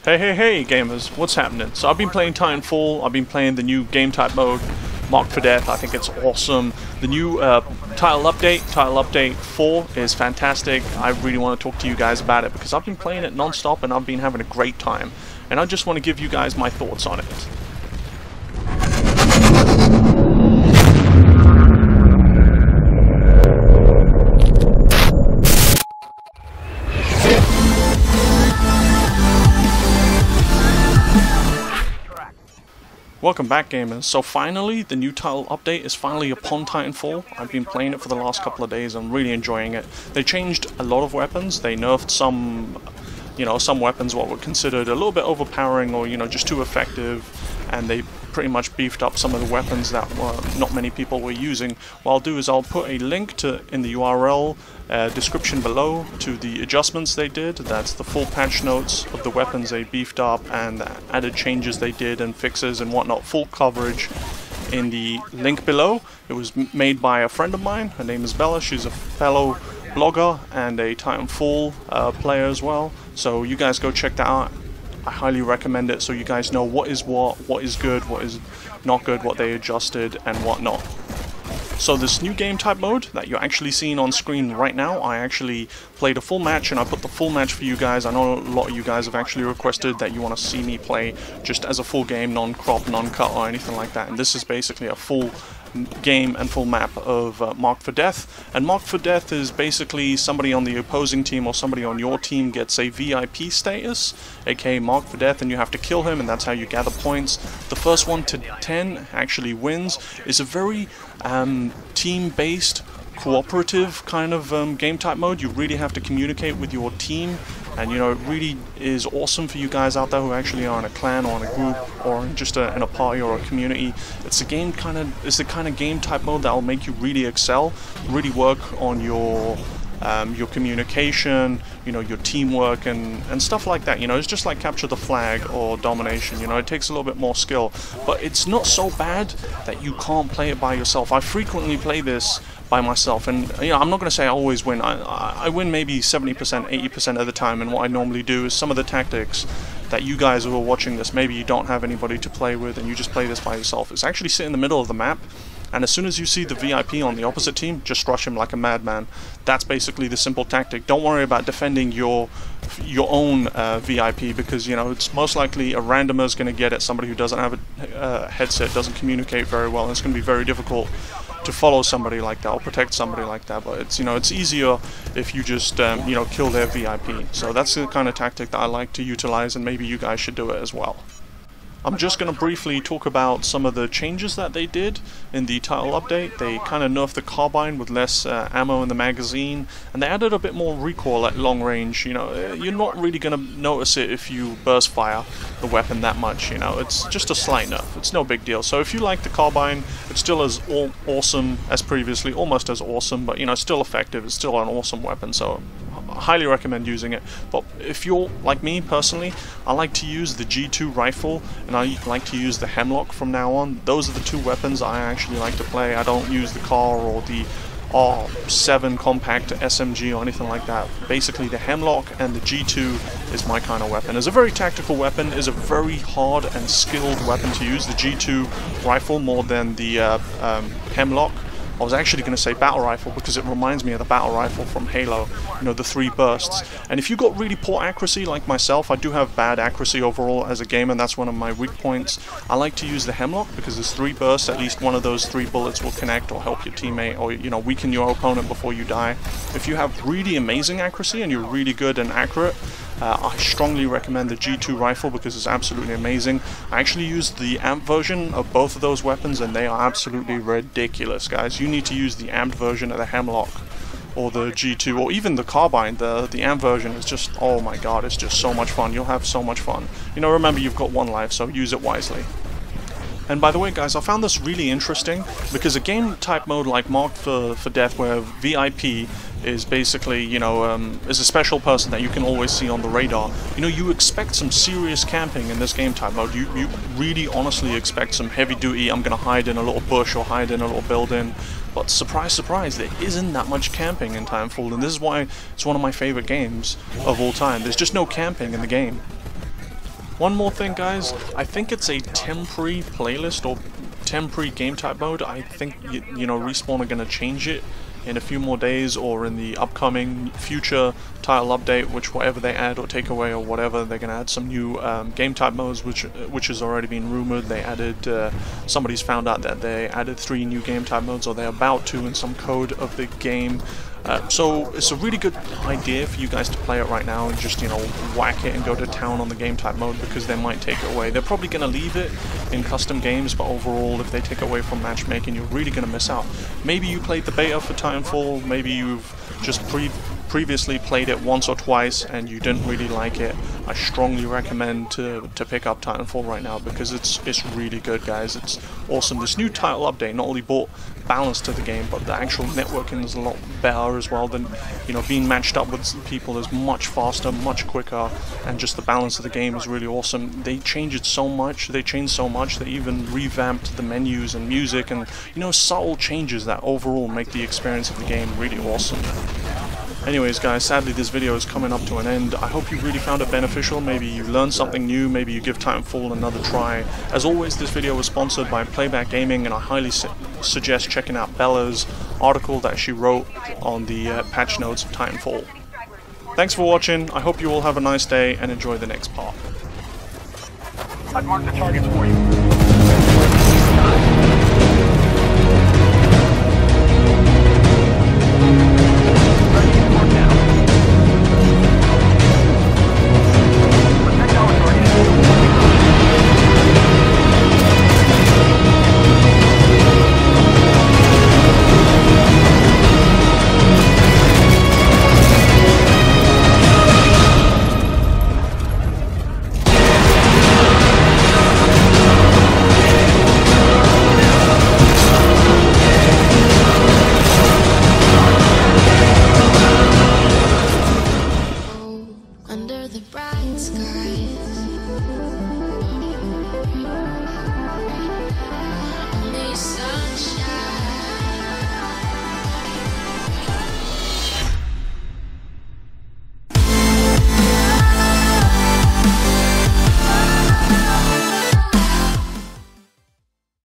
Hey gamers, what's happening? So I've been playing Titanfall, I've been playing the new game type mode, Marked for Death. I think it's awesome. The new title update 4 is fantastic. I really want to talk to you guys about it because I've been playing it non-stop and I've been having a great time. And I just want to give you guys my thoughts on it. Welcome back, gamers. So finally, the new title update is finally upon Titanfall. I've been playing it for the last couple of days. I'm really enjoying it. They changed a lot of weapons. They nerfed some, some weapons what were considered a little bit overpowering or, just too effective. And they pretty much beefed up some of the weapons that not many people were using. What I'll do is I'll put a link in the URL description below to the adjustments they did. That's the full patch notes of the weapons they beefed up and the added changes they did and fixes and whatnot. Full coverage in the link below. It was made by a friend of mine. Her name is Bella. She's a fellow blogger and a Titanfall player as well. So you guys go check that out. I highly recommend it so you guys know what is good, what is not good, what they adjusted and whatnot. So this new game type mode that you're actually seeing on screen right now, I actually played a full match and I put the full match for you guys. I know a lot of you guys have actually requested that you want to see me play just as a full game, non-crop, non-cut or anything like that. And this is basically a full game and full map of Marked for Death. And Marked for Death is basically somebody on the opposing team or somebody on your team gets a VIP status, aka Marked for Death, and you have to kill him, and that's how you gather points. The first 1 to 10 actually wins. It's a very team-based, cooperative kind of game type mode. You really have to communicate with your team. And it really is awesome for you guys out there who actually are in a clan or in a group or just in a party or a community. It's the kind of game type mode that will make you really excel, really work on your communication, your teamwork and stuff like that. It's just like Capture the Flag or Domination. It takes a little bit more skill, but it's not so bad that you can't play it by yourself. I frequently play this by myself, and I'm not going to say I always win. I win maybe 70%, 80% of the time, and what I normally do is some of the tactics that you guys who are watching this, maybe you don't have anybody to play with and you just play this by yourself, is actually sit in the middle of the map, and as soon as you see the VIP on the opposite team, just rush him like a madman. That's basically the simple tactic. Don't worry about defending your own VIP, because it's most likely a randomer is going to get it, somebody who doesn't have a headset, doesn't communicate very well, and it's going to be very difficult to follow somebody like that or protect somebody like that. But it's it's easier if you just kill their VIP. So that's the kind of tactic that I like to utilize, and maybe you guys should do it as well. I'm just going to briefly talk about some of the changes that they did in the title update. They kind of nerfed the carbine with less ammo in the magazine, and they added a bit more recoil at long range. You're not really going to notice it if you burst fire the weapon that much. It's just a slight nerf. It's no big deal. So if you like the carbine, it's still as awesome as previously, almost as awesome, but it's still effective. It's still an awesome weapon. So I highly recommend using it. But if you're like me personally, I like to use the G2 rifle and I like to use the Hemlock from now on. Those are the two weapons I actually like to play. I don't use the CAR or the R7 compact SMG or anything like that. Basically the Hemlock and the G2 is my kind of weapon. It's a very tactical weapon, it's a very hard and skilled weapon to use, the G2 rifle more than the Hemlock. I was actually going to say battle rifle because it reminds me of the battle rifle from Halo, the 3 bursts. And if you got really poor accuracy like myself, I do have bad accuracy overall as a gamer, and that's one of my weak points. I like to use the Hemlock because there's 3 bursts, at least one of those 3 bullets will connect or help your teammate or weaken your opponent before you die. If you have really amazing accuracy and you're really good and accurate, I strongly recommend the G2 rifle because it's absolutely amazing. I actually used the amped version of both of those weapons and they are absolutely ridiculous, guys. You need to use the amped version of the Hemlock or the G2 or even the carbine. The amped version is just, oh my god, it's just so much fun. You'll have so much fun. Remember you've got 1 life, so use it wisely. And by the way, guys, I found this really interesting because a game type mode like Marked for Death, where VIP is basically, is a special person that you can always see on the radar. You expect some serious camping in this game type mode. You really honestly expect some heavy duty, I'm gonna hide in a little bush or hide in a little building. But surprise, surprise, there isn't that much camping in Titanfall, and this is why it's one of my favorite games of all time. There's just no camping in the game. One more thing, guys, I think it's a temporary playlist or temporary game type mode. I think, you know, Respawn are going to change it in a few more days, or in the upcoming future title update, which whatever they add or take away or whatever, they're going to add some new game type modes, which has already been rumored. They added, somebody's found out that they added 3 new game type modes, or they're about to, in some code of the game. So it's a really good idea for you guys to play it right now and just, you know, whack it and go to town on the game type mode, because they might take it away. They're probably going to leave it in custom games, but overall, if they take away from matchmaking, you're really going to miss out. Maybe you played the beta for Titanfall, maybe you've just previously played it once or twice and you didn't really like it. I strongly recommend to pick up Titanfall right now, because it's really good, guys. It's awesome. This new title update not only brought balance to the game, but the actual networking is a lot better as well. Than, you know, being matched up with people is much faster, much quicker, and just the balance of the game is really awesome. They changed it so much. They changed so much. They even revamped the menus and music, and, you know, subtle changes that overall make the experience of the game really awesome. Anyways, guys, sadly this video is coming up to an end. I hope you really found it beneficial. Maybe you learned something new. Maybe you give Titanfall another try. As always, this video was sponsored by PlayBack Gaming, and I highly suggest checking out Bella's article that she wrote on the patch notes of Titanfall. Thanks for watching. I hope you all have a nice day and enjoy the next part. I've marked the targets for you.